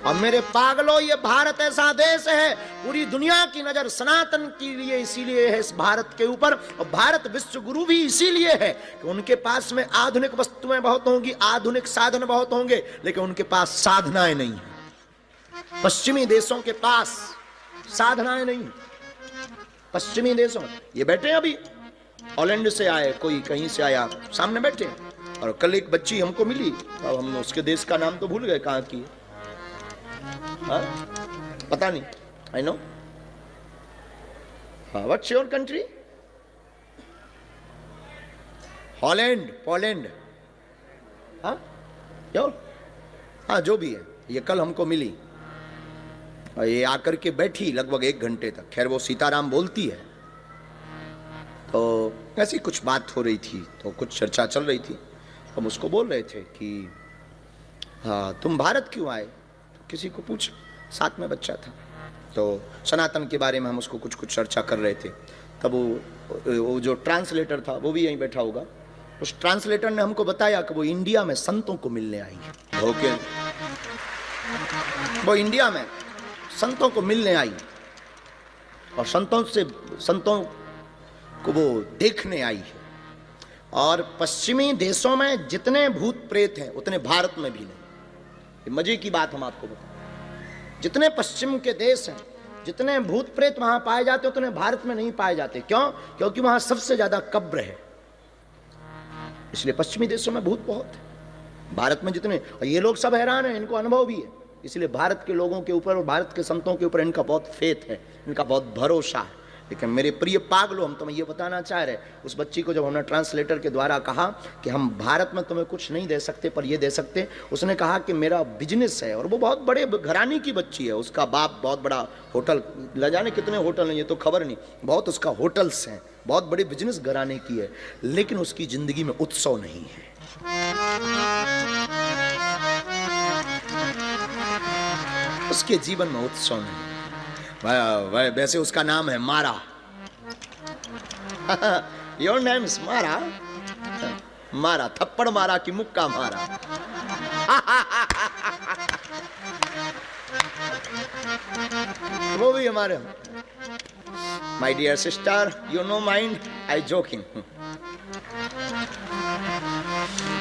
और मेरे पागलों, ये भारत ऐसा देश है, पूरी दुनिया की नजर सनातन के लिए इसीलिए है इस भारत के ऊपर। और भारत विश्व गुरु भी इसीलिए है कि उनके पास में आधुनिक वस्तुएं बहुत होंगी, आधुनिक साधन बहुत होंगे, लेकिन उनके पास साधनाएं नहीं है। पश्चिमी देशों के पास साधनाएं नहीं है। पश्चिमी देशों में ये बैठे अभी हॉलैंड से आए, कोई कहीं से आया, सामने बैठे। और कल एक बच्ची हमको मिली, अब हम उसके देश का नाम तो भूल गए, कहां की है, पता नहीं। I know what's your country? Holland, Poland, हाँ जो भी है। ये कल हमको मिली और ये आकर के बैठी लगभग 1 घंटे तक। खैर वो सीताराम बोलती है, तो ऐसी कुछ बात हो रही थी, तो कुछ चर्चा चल रही थी। हम उसको बोल रहे थे कि हाँ तुम भारत क्यों आए, तो किसी को पूछ, साथ में बच्चा था, तो सनातन के बारे में हम उसको कुछ कुछ चर्चा कर रहे थे। तब वो जो ट्रांसलेटर था वो भी यहीं बैठा होगा, उस ट्रांसलेटर ने हमको बताया कि वो इंडिया में संतों को मिलने आई है। ओके, वो इंडिया में संतों को मिलने आई और संतों को वो देखने आई है। और पश्चिमी देशों में जितने भूत प्रेत हैं उतने भारत में भी नहीं। ये मजे की बात हम आपको बताएं, जितने पश्चिम के देश हैं, जितने भूत प्रेत वहां पाए जाते हैं उतने भारत में नहीं पाए जाते। क्यों? क्योंकि वहां सबसे ज्यादा कब्र है, इसलिए पश्चिमी देशों में भूत बहुत है। भारत में जितने, और ये लोग सब हैरान हैं, इनको अनुभव भी है, इसलिए भारत के लोगों के ऊपर और भारत के संतों के ऊपर इनका बहुत फेथ है, इनका बहुत भरोसा है। लेकिन मेरे प्रिय पागलों, हम तुम्हें ये बताना चाह रहे, उस बच्ची को जब हमने ट्रांसलेटर के द्वारा कहा कि हम भारत में तुम्हें कुछ नहीं दे सकते पर ये दे सकते, उसने कहा कि मेरा बिजनेस है। और वो बहुत बड़े घराने की बच्ची है, उसका बाप बहुत बड़ा होटल, न जाने कितने होटल हैं ये तो खबर नहीं, बहुत उसका होटल्स हैं, बहुत बड़े बिजनेस घराने की है, लेकिन उसकी जिंदगी में उत्सव नहीं है। उसके जीवन में उत्सव नहीं। वैसे उसका नाम है मारा। योर नेम इज मारा? मारा, थप्पड़ मारा कि मुक्का मारा? वो भी हमारे, my dear sister, you know mind, I joking.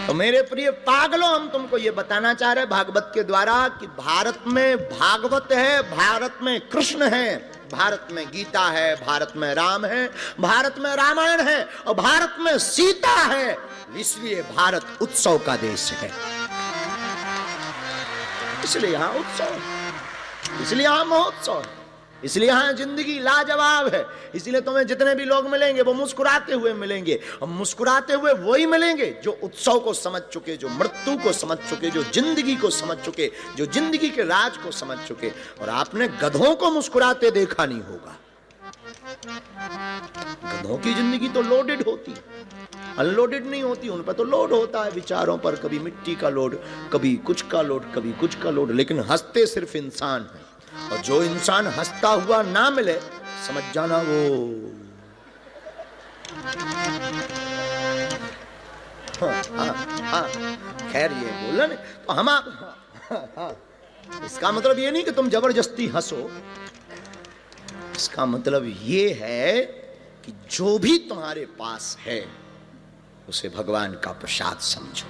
तो मेरे प्रिय पागलों, हम तुमको ये बताना चाह रहे भागवत के द्वारा कि भारत में भागवत है, भारत में कृष्ण है, भारत में गीता है, भारत में राम है, भारत में रामायण है और भारत में सीता है। इसलिए भारत उत्सव का देश है, इसलिए यहां उत्सव है, इसलिए यहां महोत्सव है, इसलिए यहां जिंदगी लाजवाब है। इसलिए तुम्हें जितने भी लोग मिलेंगे वो मुस्कुराते हुए मिलेंगे, और मुस्कुराते हुए वही मिलेंगे जो उत्सव को समझ चुके, जो मृत्यु को समझ चुके, जो जिंदगी को समझ चुके, जो जिंदगी के राज को समझ चुके। और आपने गधों को मुस्कुराते देखा नहीं होगा। गधों की जिंदगी तो लोडेड होती, अनलोडेड नहीं होती। उन पर तो लोड होता है विचारों पर, कभी मिट्टी का लोड, कभी कुछ का लोड, कभी कुछ का लोड। लेकिन हंसते सिर्फ इंसान है, और जो इंसान हंसता हुआ ना मिले, समझ जाना वो खैर ये बोला नहीं तो हम इसका मतलब ये नहीं कि तुम जबरदस्ती हंसो, इसका मतलब ये है कि जो भी तुम्हारे पास है उसे भगवान का प्रसाद समझो।